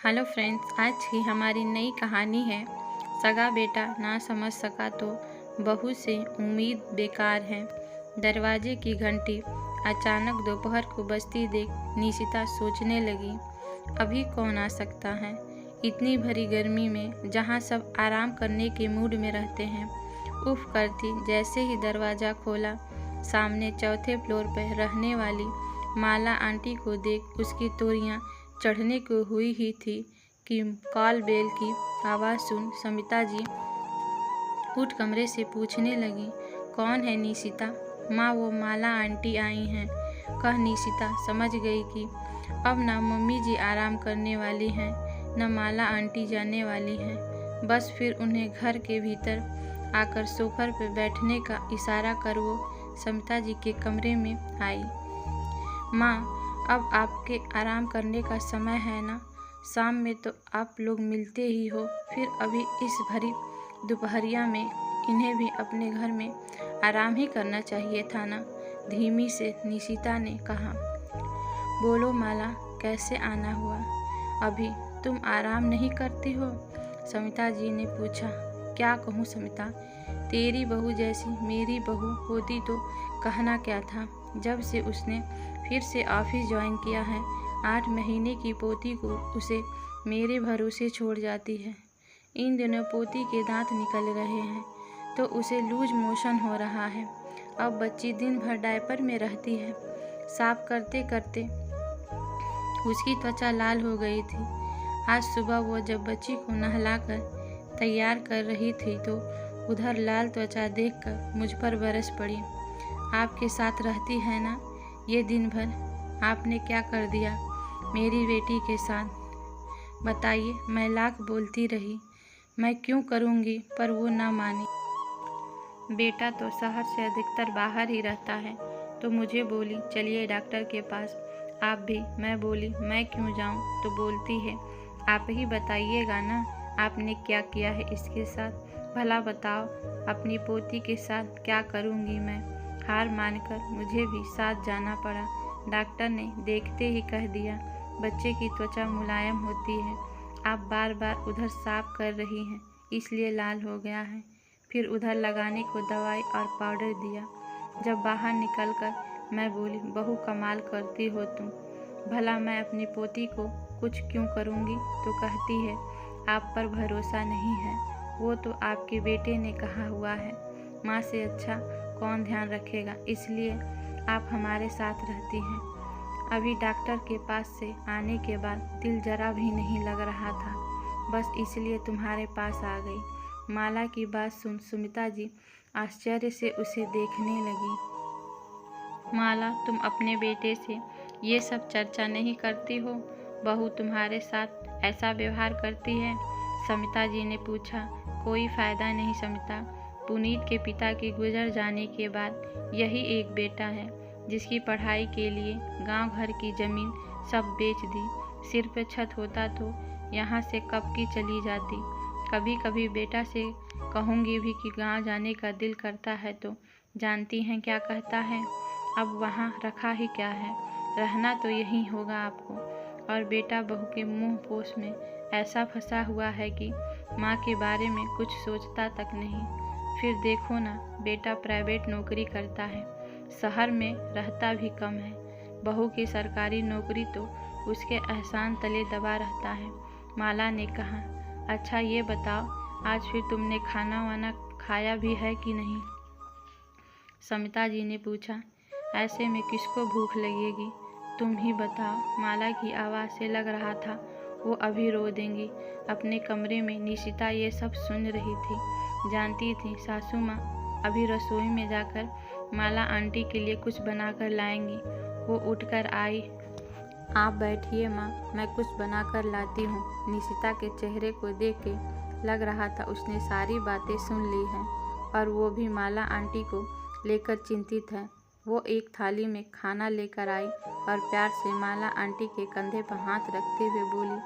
Hello friends, आज की हमारी नई कहानी है सगा बेटा ना समझ सका तो बहू से उम्मीद बेकार है। दरवाजे की घंटी अचानक दोपहर को बजती देख निशिता सोचने लगी, अभी कौन आ सकता है इतनी भरी गर्मी में जहाँ सब आराम करने के मूड में रहते हैं। उफ करती जैसे ही दरवाज़ा खोला, सामने चौथे फ्लोर पर रहने वाली माला आंटी को देख उसकी तोरियां चढ़ने को हुई ही थी कि कॉल बेल की आवाज़ सुन समिता जी उठ कमरे से पूछने लगी, कौन है निशिता? माँ, वो माला आंटी आई हैं। कह निशिता समझ गई कि अब ना मम्मी जी आराम करने वाली हैं न माला आंटी जाने वाली हैं। बस फिर उन्हें घर के भीतर आकर सोफर पर बैठने का इशारा कर वो समिता जी के कमरे में आई। माँ, अब आपके आराम करने का समय है ना? शाम में तो आप लोग मिलते ही हो, फिर अभी इस भरी दोपहरिया में इन्हें भी अपने घर में आराम ही करना चाहिए था ना? धीमी से निशिता ने कहा। बोलो माला, कैसे आना हुआ? अभी तुम आराम नहीं करती हो? समिता जी ने पूछा। क्या कहूँ समिता, तेरी बहू जैसी मेरी बहू होती तो कहना क्या था। जब से उसने फिर से ऑफिस ज्वाइन किया है, 8 महीने की पोती को उसे मेरे भरोसे छोड़ जाती है। इन दिनों पोती के दांत निकल रहे हैं तो उसे लूज मोशन हो रहा है। अब बच्ची दिन भर डायपर में रहती है। साफ करते करते उसकी त्वचा लाल हो गई थी। आज सुबह वो जब बच्ची को नहलाकर तैयार कर रही थी तो उधर लाल त्वचा देखकर मुझ पर बरस पड़ी। आपके साथ रहती है ना, ये दिन भर आपने क्या कर दिया मेरी बेटी के साथ? बताइए। मैं लाख बोलती रही, मैं क्यों करूँगी, पर वो ना मानी। बेटा तो शहर से अधिकतर बाहर ही रहता है, तो मुझे बोली चलिए डॉक्टर के पास। आप भी। मैं बोली मैं क्यों जाऊँ, तो बोलती है आप ही बताइएगा ना, आपने क्या किया है इसके साथ। भला बताओ, अपनी पोती के साथ क्या करूँगी मैं। हार मानकर मुझे भी साथ जाना पड़ा। डॉक्टर ने देखते ही कह दिया, बच्चे की त्वचा मुलायम होती है। आप बार बार उधर साफ कर रही हैं, इसलिए लाल हो गया है। फिर उधर लगाने को दवाई और पाउडर दिया। जब बाहर निकलकर मैं बोली, बहू कमाल करती हो तुम। भला मैं अपनी पोती को कुछ क्यों करूँगी, तो कहती है आप पर भरोसा नहीं है। वो तो आपके बेटे ने कहा हुआ है, माँ से अच्छा कौन ध्यान रखेगा, इसलिए आप हमारे साथ रहती हैं। अभी डॉक्टर के पास से आने के बाद दिल जरा भी नहीं लग रहा था, बस इसलिए तुम्हारे पास आ गई। माला की बात सुन समिता जी आश्चर्य से उसे देखने लगी। माला, तुम अपने बेटे से ये सब चर्चा नहीं करती हो? बहू तुम्हारे साथ ऐसा व्यवहार करती है? समिता जी ने पूछा। कोई फ़ायदा नहीं समिता, पुनीत के पिता के गुजर जाने के बाद यही एक बेटा है जिसकी पढ़ाई के लिए गांव घर की ज़मीन सब बेच दी। सिर पे छत होता तो यहाँ से कब की चली जाती। कभी कभी बेटा से कहूँगी भी कि गांव जाने का दिल करता है तो जानती हैं क्या कहता है, अब वहाँ रखा ही क्या है, रहना तो यहीं होगा आपको। और बेटा बहू के मुँह पोस में ऐसा फंसा हुआ है कि माँ के बारे में कुछ सोचता तक नहीं। फिर देखो ना, बेटा प्राइवेट नौकरी करता है, शहर में रहता भी कम है। बहू की सरकारी नौकरी तो उसके एहसान तले दबा रहता है। माला ने कहा। अच्छा ये बताओ, आज फिर तुमने खाना वाना खाया भी है कि नहीं? समिता जी ने पूछा। ऐसे में किसको भूख लगेगी, तुम ही बताओ। माला की आवाज़ से लग रहा था वो अभी रो देंगी। अपने कमरे में निशिता ये सब सुन रही थी। जानती थी सासू माँ अभी रसोई में जाकर माला आंटी के लिए कुछ बनाकर लाएंगी। वो उठकर आई। आप बैठिए माँ, मैं कुछ बनाकर लाती हूँ। निशिता के चेहरे को देख के लग रहा था उसने सारी बातें सुन ली हैं और वो भी माला आंटी को लेकर चिंतित है। वो एक थाली में खाना लेकर आई और प्यार से माला आंटी के कंधे पर हाथ रखते हुए बोली,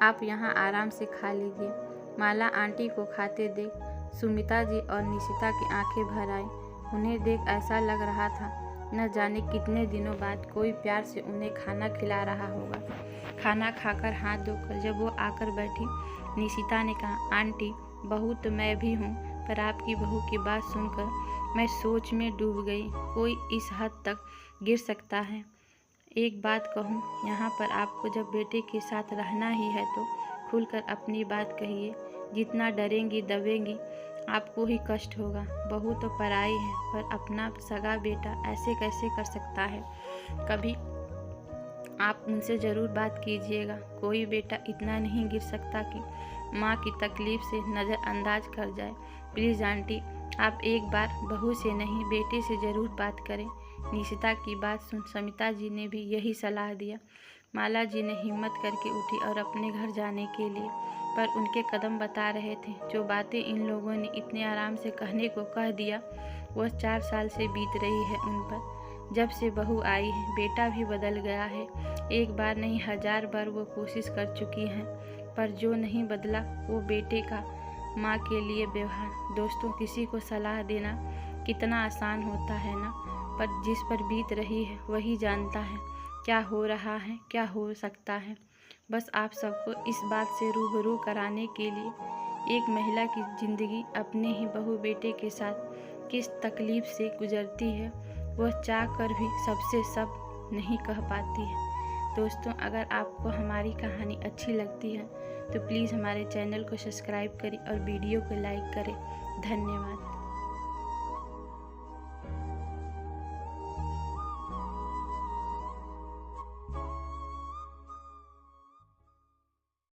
आप यहाँ आराम से खा लीजिए। माला आंटी को खाते देख सुमिता जी और निशिता की आंखें भर आई। उन्हें देख ऐसा लग रहा था न जाने कितने दिनों बाद कोई प्यार से उन्हें खाना खिला रहा होगा। खाना खाकर हाथ धोकर जब वो आकर बैठी, निशिता ने कहा, आंटी, बहू तो मैं भी हूँ, पर आपकी बहू की बात सुनकर मैं सोच में डूब गई। कोई इस हद तक गिर सकता है? एक बात कहूँ, यहाँ पर आपको जब बेटे के साथ रहना ही है तो खुलकर अपनी बात कहिए। जितना डरेंगी दबेंगी आपको ही कष्ट होगा। बहू तो पराई है, पर अपना सगा बेटा ऐसे कैसे कर सकता है? कभी आप उनसे ज़रूर बात कीजिएगा। कोई बेटा इतना नहीं गिर सकता कि माँ की तकलीफ़ से नज़रअंदाज कर जाए। प्लीज़ आंटी, आप एक बार बहू से नहीं बेटे से ज़रूर बात करें। निशिता की बात सुन समिता जी ने भी यही सलाह दिया। माला जी ने हिम्मत करके उठी और अपने घर जाने के लिए, पर उनके कदम बता रहे थे। जो बातें इन लोगों ने इतने आराम से कहने को कह दिया, वह 4 साल से बीत रही है उन पर। जब से बहू आई है, बेटा भी बदल गया है। एक बार नहीं 1000 बार वो कोशिश कर चुकी हैं, पर जो नहीं बदला वो बेटे का माँ के लिए व्यवहार। दोस्तों, किसी को सलाह देना कितना आसान होता है ना, पर जिस पर बीत रही है वही जानता है क्या हो रहा है, क्या हो सकता है। बस आप सबको इस बात से रूबरू कराने के लिए एक महिला की ज़िंदगी अपने ही बहू बेटे के साथ किस तकलीफ़ से गुजरती है, वह चाह कर भी सबसे सब नहीं कह पाती है। दोस्तों, अगर आपको हमारी कहानी अच्छी लगती है तो प्लीज़ हमारे चैनल को सब्सक्राइब करें और वीडियो को लाइक करें। धन्यवाद।